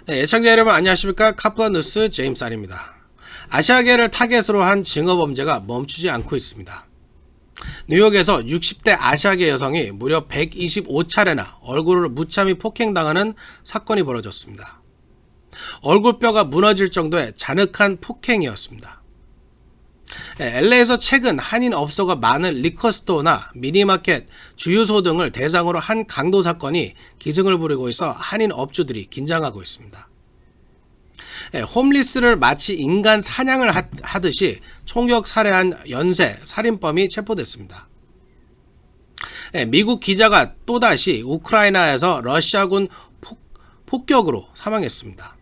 네, 애청자 여러분 안녕하십니까? 카플라 뉴스 제임스 알입니다. 아시아계를 타겟으로 한 증오범죄가 멈추지 않고 있습니다. 뉴욕에서 60대 아시아계 여성이 무려 125차례나 얼굴을 무참히 폭행당하는 사건이 벌어졌습니다. 얼굴뼈가 무너질 정도의 잔혹한 폭행이었습니다. LA에서 최근 한인 업소가 많은 리커스토어나 미니마켓, 주유소 등을 대상으로 한 강도 사건이 기승을 부리고 있어 한인 업주들이 긴장하고 있습니다. 홈리스를 마치 인간 사냥을 하듯이 총격 살해한 연쇄 살인범이 체포됐습니다. 미국 기자가 또다시 우크라이나에서 러시아군 폭격으로 사망했습니다.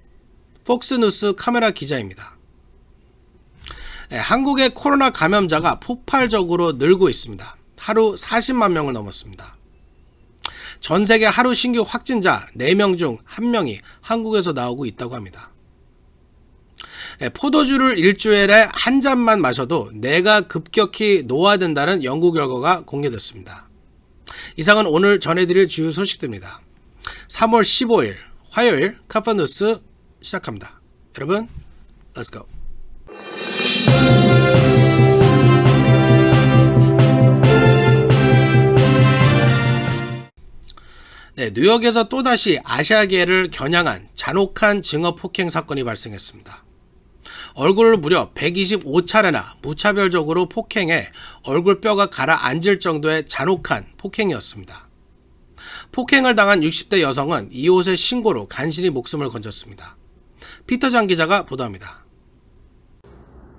폭스뉴스 카메라 기자입니다. 한국의 코로나 감염자가 폭발적으로 늘고 있습니다. 하루 40만 명을 넘었습니다. 전 세계 하루 신규 확진자 4명 중 1명이 한국에서 나오고 있다고 합니다. 포도주를 일주일에 한 잔만 마셔도 뇌가 급격히 노화된다는 연구 결과가 공개됐습니다. 이상은 오늘 전해드릴 주요 소식들입니다. 3월 15일 화요일 카플라뉴스 시작합니다. 여러분, Let's go. 뉴욕에서 또다시 아시아계를 겨냥한 잔혹한 증오 폭행 사건이 발생했습니다. 얼굴을 무려 125차례나 무차별적으로 폭행해 얼굴뼈가 가라앉을 정도의 잔혹한 폭행이었습니다. 폭행을 당한 60대 여성은 이웃의 신고로 간신히 목숨을 건졌습니다. 피터장 기자가 보도합니다.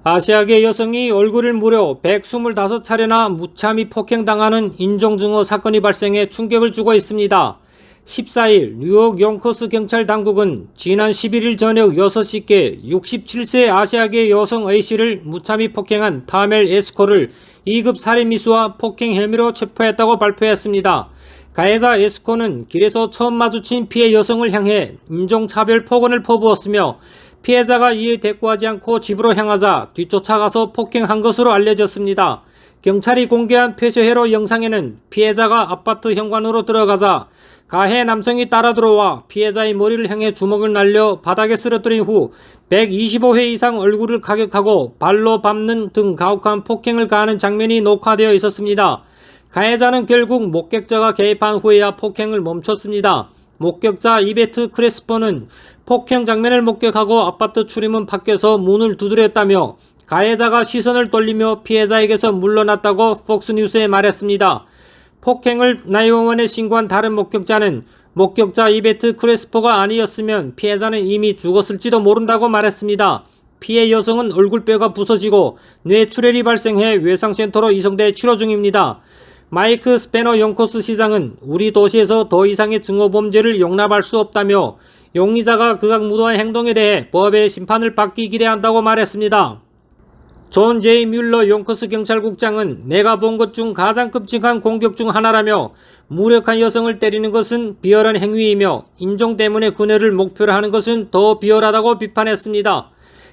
아시아계 여성이 얼굴을 무려 125차례나 무참히 폭행당하는 인종증오 사건이 발생해 충격을 주고 있습니다. 14일 뉴욕 용커스 경찰 당국은 지난 11일 저녁 6시께 67세 아시아계 여성 A씨를 무참히 폭행한 타멜 에스코를 2급 살인미수와 폭행 혐의로 체포했다고 발표했습니다. 가해자 에스코는 길에서 처음 마주친 피해 여성을 향해 인종차별 폭언을 퍼부었으며 피해자가 이에 대꾸하지 않고 집으로 향하자 뒤쫓아가서 폭행한 것으로 알려졌습니다. 경찰이 공개한 폐쇄회로 영상에는 피해자가 아파트 현관으로 들어가자 가해 남성이 따라 들어와 피해자의 머리를 향해 주먹을 날려 바닥에 쓰러뜨린 후 125회 이상 얼굴을 가격하고 발로 밟는 등 가혹한 폭행을 가하는 장면이 녹화되어 있었습니다. 가해자는 결국 목격자가 개입한 후에야 폭행을 멈췄습니다. 목격자 이베트 크레스포는 폭행 장면을 목격하고 아파트 출입문 밖에서 문을 두드렸다며 가해자가 시선을 돌리며 피해자에게서 물러났다고 폭스뉴스에 말했습니다. 폭행을 911에 신고한 다른 목격자는 목격자 이베트 크레스포가 아니었으면 피해자는 이미 죽었을지도 모른다고 말했습니다. 피해 여성은 얼굴뼈가 부서지고 뇌출혈이 발생해 외상센터로 이송돼 치료 중입니다. 마이크 스패너 용커스 시장은 우리 도시에서 더 이상의 증오범죄를 용납할 수 없다며 용의자가 극악무도한 행동에 대해 법의 심판을 받기 기대한다고 말했습니다. 존 제이 뮬러 용커스 경찰국장은 내가 본 것 중 가장 끔찍한 공격 중 하나라며 무력한 여성을 때리는 것은 비열한 행위이며 인종 때문에 그녀를 목표로 하는 것은 더 비열하다고 비판했습니다.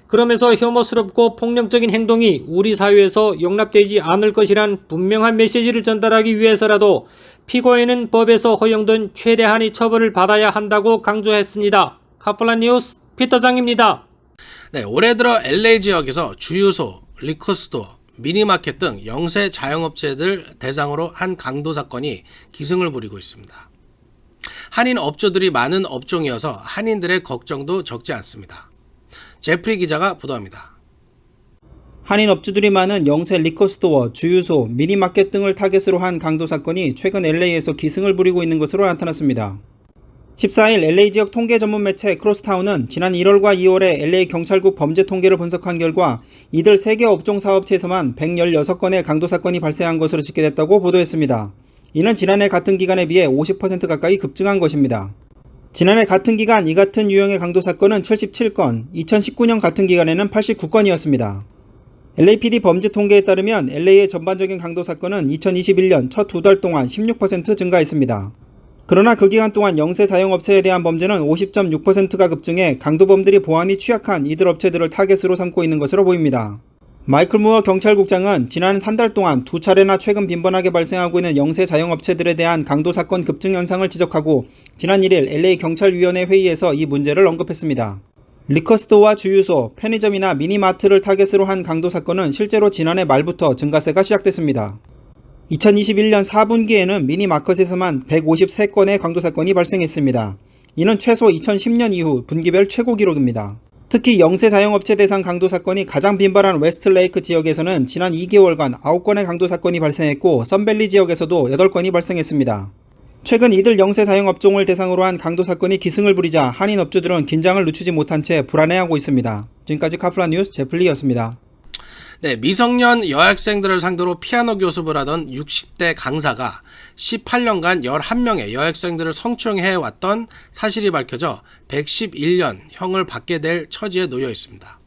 그러면서 혐오스럽고 폭력적인 행동이 우리 사회에서 용납되지 않을 것이란 분명한 메시지를 전달하기 위해서라도 피고인은 법에서 허용된 최대한의 처벌을 받아야 한다고 강조했습니다. 카플라 뉴스 피터장입니다. 올해 들어 LA 지역에서 주유소, 리커스토어, 미니마켓 등 영세 자영업체들 대상으로 한 강도 사건이 기승을 부리고 있습니다. 한인 업주들이 많은 업종이어서 한인들의 걱정도 적지 않습니다. 제프리 기자가 보도합니다. 한인 업주들이 많은 영세 리커스토어, 주유소, 미니마켓 등을 타겟으로 한 강도 사건이 최근 LA에서 기승을 부리고 있는 것으로 나타났습니다. 14일 LA 지역 통계 전문 매체 크로스타운은 지난 1월과 2월에 LA 경찰국 범죄 통계를 분석한 결과 이들 3개 업종 사업체에서만 116건의 강도 사건이 발생한 것으로 집계됐다고 보도했습니다. 이는 지난해 같은 기간에 비해 50% 가까이 급증한 것입니다. 지난해 같은 기간 이 같은 유형의 강도 사건은 77건, 2019년 같은 기간에는 89건이었습니다. LAPD 범죄 통계에 따르면 LA의 전반적인 강도 사건은 2021년 첫 2달 동안 16% 증가했습니다. 그러나 그 기간 동안 영세 자영업체에 대한 범죄는 50.6%가 급증해 강도범들이 보안이 취약한 이들 업체들을 타겟으로 삼고 있는 것으로 보입니다. 마이클 무어 경찰국장은 지난 한 달 동안 두 차례나 최근 빈번하게 발생하고 있는 영세 자영업체들에 대한 강도 사건 급증 현상을 지적하고 지난 1일 LA 경찰위원회 회의에서 이 문제를 언급했습니다. 리커스토어와 주유소, 편의점이나 미니마트를 타겟으로 한 강도 사건은 실제로 지난해 말부터 증가세가 시작됐습니다. 2021년 4분기에는 미니마켓에서만 153건의 강도 사건이 발생했습니다. 이는 최소 2010년 이후 분기별 최고 기록입니다. 특히 영세 자영업체 대상 강도 사건이 가장 빈발한 웨스트레이크 지역에서는 지난 2개월간 9건의 강도 사건이 발생했고 선밸리 지역에서도 8건이 발생했습니다. 최근 이들 영세 자영업종을 대상으로 한 강도 사건이 기승을 부리자 한인 업주들은 긴장을 늦추지 못한 채 불안해하고 있습니다. 지금까지 카플라 뉴스 제플리였습니다. 네, 미성년 여학생들을 상대로 피아노 교습을 하던 60대 강사가 18년간 11명의 여학생들을 성추행해왔던 사실이 밝혀져 111년 형을 받게 될 처지에 놓여 있습니다.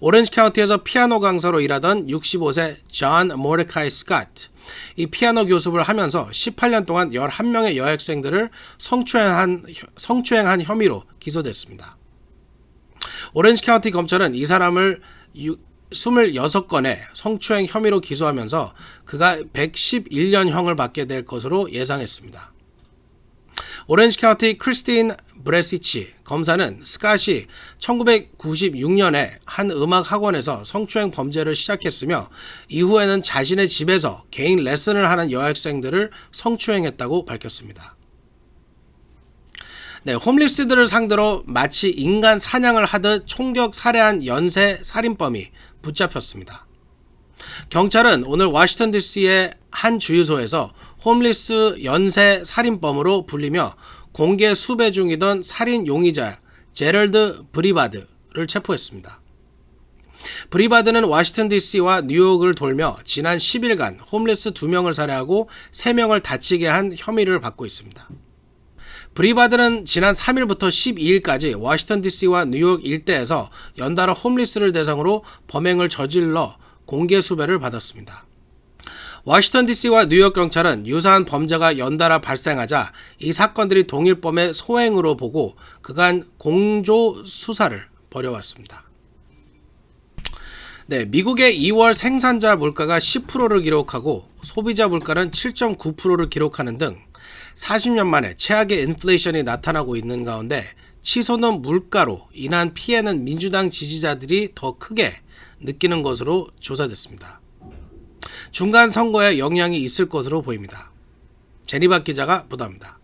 오렌지 카운티에서 피아노 강사로 일하던 65세 존 모르카이 스캇, 이 피아노 교습을 하면서 18년 동안 11명의 여학생들을 성추행한 혐의로 기소됐습니다. 오렌지 카운티 검찰은 이 사람을 26건의 성추행 혐의로 기소하면서 그가 111년 형을 받게 될 것으로 예상했습니다. 오렌지 카운티 크리스틴 브레시치 검사는 스캇이 1996년에 한 음악 학원에서 성추행 범죄를 시작했으며 이후에는 자신의 집에서 개인 레슨을 하는 여학생들을 성추행했다고 밝혔습니다. 네, 홈리스들을 상대로 마치 인간 사냥을 하듯 총격 살해한 연쇄 살인범이 붙잡혔습니다. 경찰은 오늘 워싱턴 DC의 한 주유소에서 홈리스 연쇄 살인범으로 불리며 공개 수배 중이던 살인 용의자 제럴드 브리바드를 체포했습니다. 브리바드는 워싱턴 DC와 뉴욕을 돌며 지난 10일간 홈리스 2명을 살해하고 3명을 다치게 한 혐의를 받고 있습니다. 브리바드는 지난 3일부터 12일까지 워싱턴 DC와 뉴욕 일대에서 연달아 홈리스를 대상으로 범행을 저질러 공개 수배를 받았습니다. 워싱턴 DC와 뉴욕 경찰은 유사한 범죄가 연달아 발생하자 이 사건들이 동일범의 소행으로 보고 그간 공조 수사를 벌여왔습니다. 네, 미국의 2월 생산자 물가가 10%를 기록하고 소비자 물가는 7.9%를 기록하는 등 40년 만에 최악의 인플레이션이 나타나고 있는 가운데 치솟는 물가로 인한 피해는 민주당 지지자들이 더 크게 느끼는 것으로 조사됐습니다. 중간 선거에 영향이 있을 것으로 보입니다. 제니바 기자가 보도합니다.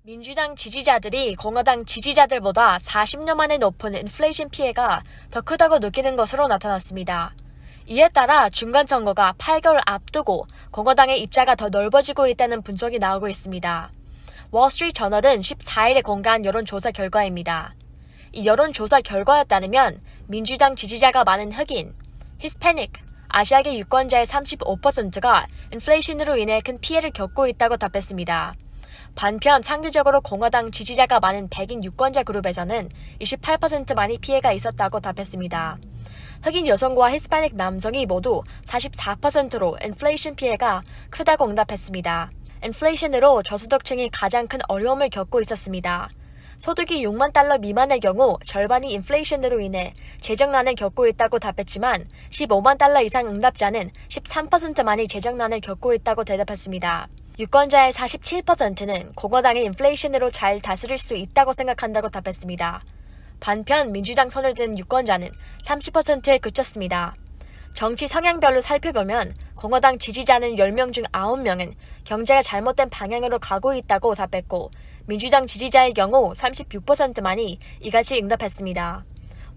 민주당 지지자들이 공화당 지지자들보다 40년 만에 높은 인플레이션 피해가 더 크다고 느끼는 것으로 나타났습니다. 이에 따라 중간 선거가 8개월 앞두고 공화당의 입자가 더 넓어지고 있다는 분석이 나오고 있습니다. 월스트리트 저널은 14일에 공개한 여론조사 결과입니다. 이 여론조사 결과에 따르면 민주당 지지자가 많은 흑인, 히스패닉, 아시아계 유권자의 35%가 인플레이션으로 인해 큰 피해를 겪고 있다고 답했습니다. 반편 상대적으로 공화당 지지자가 많은 백인 유권자 그룹에서는 28%만이 피해가 있었다고 답했습니다. 흑인 여성과 히스패닉 남성이 모두 44%로 인플레이션 피해가 크다고 응답했습니다. 인플레이션으로 저소득층이 가장 큰 어려움을 겪고 있었습니다. 소득이 6만 달러 미만의 경우 절반이 인플레이션으로 인해 재정난을 겪고 있다고 답했지만 15만 달러 이상 응답자는 13%만이 재정난을 겪고 있다고 대답했습니다. 유권자의 47%는 공화당이 인플레이션으로 잘 다스릴 수 있다고 생각한다고 답했습니다. 반편 민주당 손을 든 유권자는 30%에 그쳤습니다. 정치 성향별로 살펴보면 공화당 지지자는 10명 중 9명은 경제가 잘못된 방향으로 가고 있다고 답했고 민주당 지지자의 경우 36%만이 이같이 응답했습니다.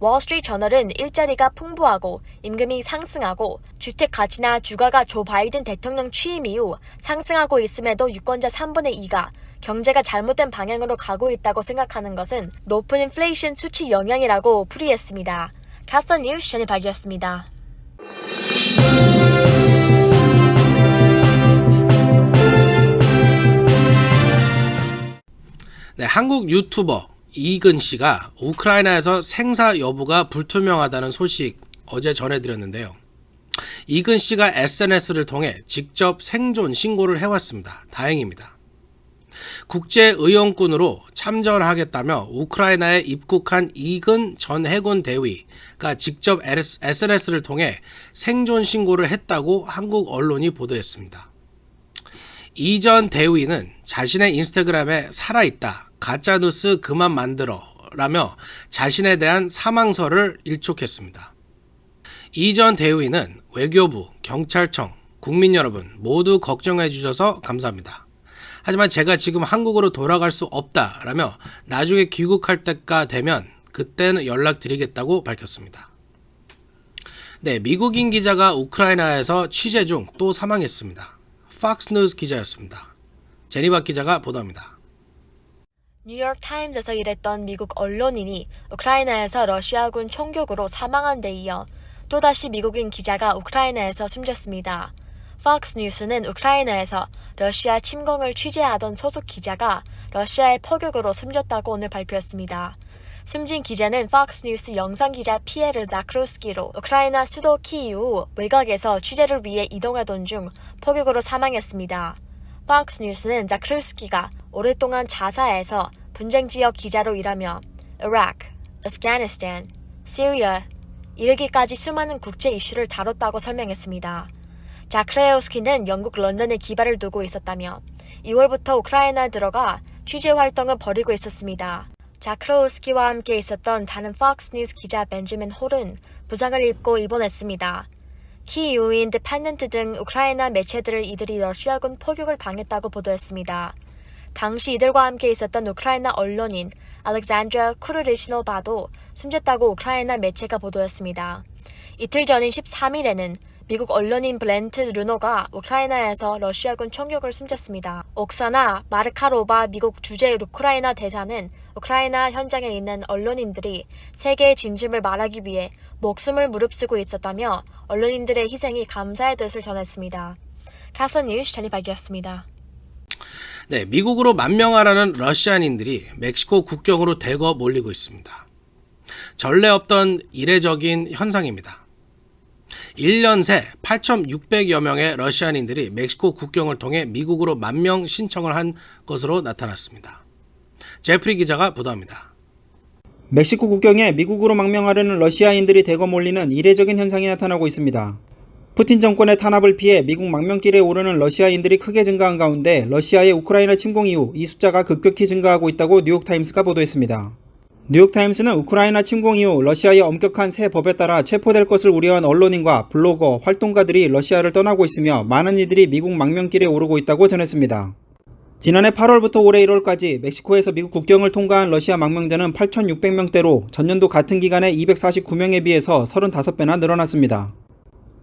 월스트리트 저널은 일자리가 풍부하고 임금이 상승하고 주택 가치나 주가가 조 바이든 대통령 취임 이후 상승하고 있음에도 유권자 3분의 2가 경제가 잘못된 방향으로 가고 있다고 생각하는 것은 높은 인플레이션 수치 영향이라고 풀이했습니다. 카플라 뉴스 전해박이었습니다. 네, 한국 유튜버 이근 씨가 우크라이나에서 생사 여부가 불투명하다는 소식 어제 전해드렸는데요. 이근 씨가 SNS를 통해 직접 생존 신고를 해왔습니다. 다행입니다. 국제의용군으로 참전하겠다며 우크라이나에 입국한 이근 전 해군 대위가 직접 SNS를 통해 생존 신고를 했다고 한국 언론이 보도했습니다. 이 전 대위는 자신의 인스타그램에 살아있다, 가짜뉴스 그만 만들어 라며 자신에 대한 사망설을 일촉했습니다. 이 전 대위는 외교부, 경찰청, 국민 여러분 모두 걱정해 주셔서 감사합니다. 하지만 제가 지금 한국으로 돌아갈 수 없다라며 나중에 귀국할 때가 되면 그때는 연락드리겠다고 밝혔습니다. 네, 미국인 기자가 우크라이나에서 취재 중 또 사망했습니다. 팍스 뉴스 기자였습니다. 제니박 기자가 보도합니다. 뉴욕타임즈에서 일했던 미국 언론인이 우크라이나에서 러시아군 총격으로 사망한 데 이어 또다시 미국인 기자가 우크라이나에서 숨졌습니다. 팍스 뉴스는 우크라이나에서 러시아 침공을 취재하던 소속 기자가 러시아의 포격으로 숨졌다고 오늘 발표했습니다. 숨진 기자는 팍스 뉴스 영상 기자 피에르 자크루스키로 우크라이나 수도 키이우 외곽에서 취재를 위해 이동하던 중 포격으로 사망했습니다. 팍스 뉴스는 자크루스키가 오랫동안 자사에서 분쟁 지역 기자로 일하며 이라크, 아프가니스탄, 시리아 이르기까지 수많은 국제 이슈를 다뤘다고 설명했습니다. 자크레우스키는 영국 런던에 기반을 두고 있었다며 2월부터 우크라이나에 들어가 취재 활동을 벌이고 있었습니다. 자크레우스키와 함께 있었던 다른 팍스 뉴스 기자 벤저민 홀은 부상을 입고 입원했습니다. 키이우 인디펜던트 등 우크라이나 매체들을 이들이 러시아군 포격을 당했다고 보도했습니다. 당시 이들과 함께 있었던 우크라이나 언론인 알렉산드라 쿠르리시노바도 숨졌다고 우크라이나 매체가 보도했습니다. 이틀 전인 13일에는 미국 언론인 블렌트 르노가 우크라이나에서 러시아군 총격을 숨졌습니다. 옥사나 마르카로바 미국 주재 우크라이나 대사는 우크라이나 현장에 있는 언론인들이 세계의 진심을 말하기 위해 목숨을 무릅쓰고 있었다며 언론인들의 희생이 감사의 뜻을 전했습니다. 카플 뉴스 제니박이었습니다. 네, 미국으로 만명하라는 러시아인들이 멕시코 국경으로 대거 몰리고 있습니다. 전례 없던 이례적인 현상입니다. 1년 새 8,600여 명의 러시아인들이 멕시코 국경을 통해 미국으로 만명 신청을 한 것으로 나타났습니다. 제프리 기자가 보도합니다. 멕시코 국경에 미국으로 망명하려는 러시아인들이 대거 몰리는 이례적인 현상이 나타나고 있습니다. 푸틴 정권의 탄압을 피해 미국 망명길에 오르는 러시아인들이 크게 증가한 가운데 러시아의 우크라이나 침공 이후 이 숫자가 급격히 증가하고 있다고 뉴욕타임스가 보도했습니다. 뉴욕타임스는 우크라이나 침공 이후 러시아의 엄격한 새 법에 따라 체포될 것을 우려한 언론인과 블로거, 활동가들이 러시아를 떠나고 있으며 많은 이들이 미국 망명길에 오르고 있다고 전했습니다. 지난해 8월부터 올해 1월까지 멕시코에서 미국 국경을 통과한 러시아 망명자는 8,600명대로 전년도 같은 기간에 249명에 비해서 35배나 늘어났습니다.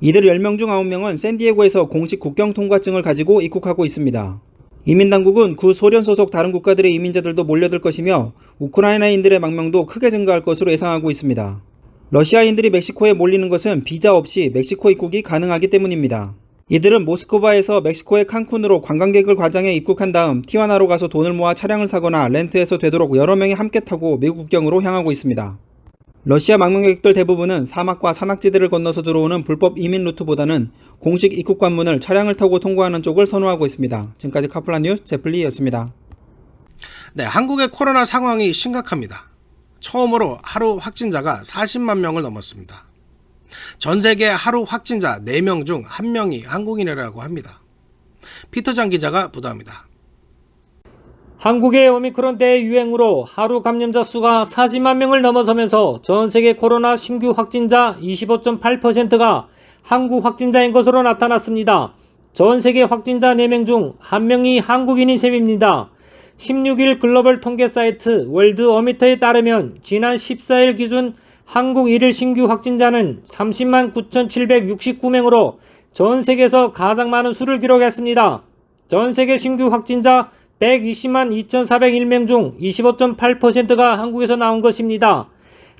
이들 10명 중 9명은 샌디에고에서 공식 국경 통과증을 가지고 입국하고 있습니다. 이민당국은 구소련 소속 다른 국가들의 이민자들도 몰려들 것이며 우크라이나인들의 망명도 크게 증가할 것으로 예상하고 있습니다. 러시아인들이 멕시코에 몰리는 것은 비자 없이 멕시코 입국이 가능하기 때문입니다. 이들은 모스크바에서 멕시코의 칸쿤으로 관광객을 과장해 입국한 다음 티와나로 가서 돈을 모아 차량을 사거나 렌트해서 되도록 여러 명이 함께 타고 미국 국경으로 향하고 있습니다. 러시아 망명객들 대부분은 사막과 산악지대를 건너서 들어오는 불법 이민 루트보다는 공식 입국 관문을 차량을 타고 통과하는 쪽을 선호하고 있습니다. 지금까지 카플라 뉴스 제플리였습니다. 네, 한국의 코로나 상황이 심각합니다. 처음으로 하루 확진자가 40만 명을 넘었습니다. 전 세계 하루 확진자 4명 중 1명이 한국인이라고 합니다. 피터장 기자가 보도합니다. 한국의 오미크론 대유행으로 하루 감염자 수가 40만 명을 넘어서면서 전 세계 코로나 신규 확진자 25.8%가 한국 확진자인 것으로 나타났습니다. 전 세계 확진자 4명 중 1명이 한국인인 셈입니다. 16일 글로벌 통계 사이트 월드어미터에 따르면 지난 14일 기준 한국 1일 신규 확진자는 30만 9,769명으로 전 세계에서 가장 많은 수를 기록했습니다. 전 세계 신규 확진자 120만 2,401명 중 25.8%가 한국에서 나온 것입니다.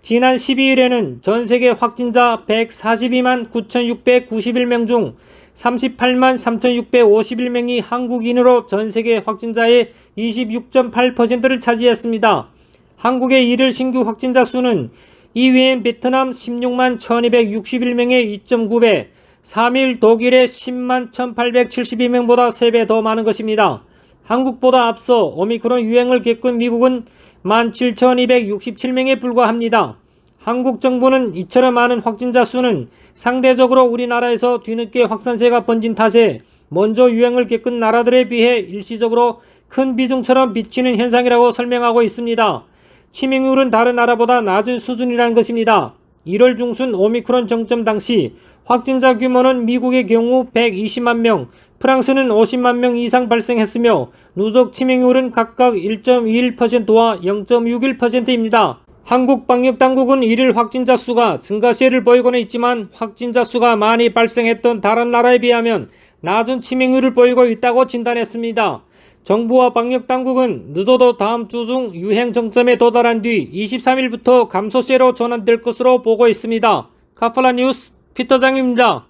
지난 12일에는 전 세계 확진자 142만 9,691명 중 38만 3,651명이 한국인으로 전 세계 확진자의 26.8%를 차지했습니다. 한국의 1일 신규 확진자 수는 이외엔 베트남 16만 1,261명의 2.9배, 3일 독일의 10만 1,872명보다 3배 더 많은 것입니다. 한국보다 앞서 오미크론 유행을 겪은 미국은 17,267명에 불과합니다. 한국 정부는 이처럼 많은 확진자 수는 상대적으로 우리나라에서 뒤늦게 확산세가 번진 탓에 먼저 유행을 겪은 나라들에 비해 일시적으로 큰 비중처럼 비치는 현상이라고 설명하고 있습니다. 치명률은 다른 나라보다 낮은 수준이라는 것입니다. 1월 중순 오미크론 정점 당시 확진자 규모는 미국의 경우 120만 명, 프랑스는 50만 명 이상 발생했으며 누적 치명률은 각각 1.21%와 0.61%입니다. 한국 방역당국은 1일 확진자 수가 증가세를 보이고는 있지만 확진자 수가 많이 발생했던 다른 나라에 비하면 낮은 치명률을 보이고 있다고 진단했습니다. 정부와 방역당국은 늦어도 다음 주 중 유행 정점에 도달한 뒤 23일부터 감소세로 전환될 것으로 보고 있습니다. 카플라 뉴스 피터장입니다.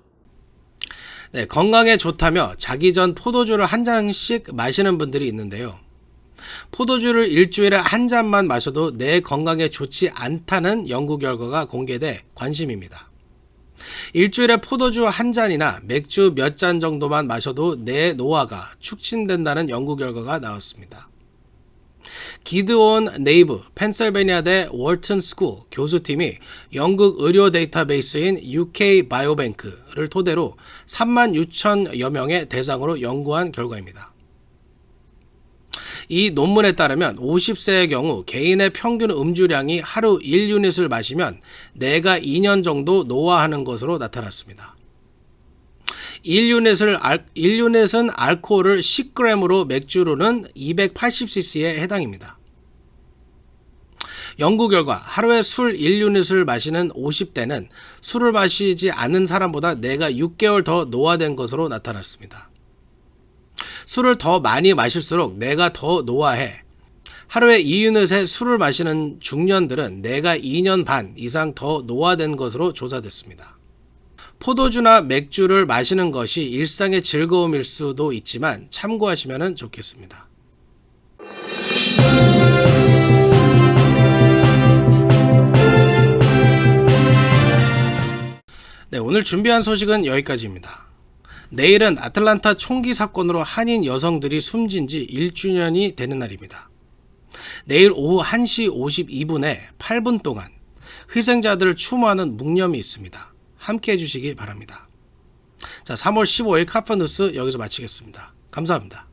네, 건강에 좋다며 자기 전 포도주를 한 잔씩 마시는 분들이 있는데요. 포도주를 일주일에 한 잔만 마셔도 내 건강에 좋지 않다는 연구 결과가 공개돼 관심입니다. 일주일에 포도주 한 잔이나 맥주 몇 잔 정도만 마셔도 내 노화가 촉진된다는 연구 결과가 나왔습니다. 기드온 네이브 펜실베니아대 월튼 스쿨 교수팀이 영국 의료 데이터베이스인 UK 바이오뱅크를 토대로 36,000여 명의 대상으로 연구한 결과입니다. 이 논문에 따르면 50세의 경우 개인의 평균 음주량이 하루 1유닛을 마시면 내가 2년 정도 노화하는 것으로 나타났습니다. 1유닛은 알코올을 10g으로 맥주로는 280cc에 해당입니다. 연구 결과 하루에 술 1유닛을 마시는 50대는 술을 마시지 않는 사람보다 내가 6개월 더 노화된 것으로 나타났습니다. 술을 더 많이 마실수록 내가 더 노화해. 하루에 2유닛의 술을 마시는 중년들은 내가 2년 반 이상 더 노화된 것으로 조사됐습니다. 포도주나 맥주를 마시는 것이 일상의 즐거움일 수도 있지만 참고하시면 좋겠습니다. 네, 오늘 준비한 소식은 여기까지입니다. 내일은 아틀란타 총기 사건으로 한인 여성들이 숨진 지 1주년이 되는 날입니다. 내일 오후 1시 52분에 8분 동안 희생자들을 추모하는 묵념이 있습니다. 함께 해주시기 바랍니다. 자, 3월 15일 카프뉴스 여기서 마치겠습니다. 감사합니다.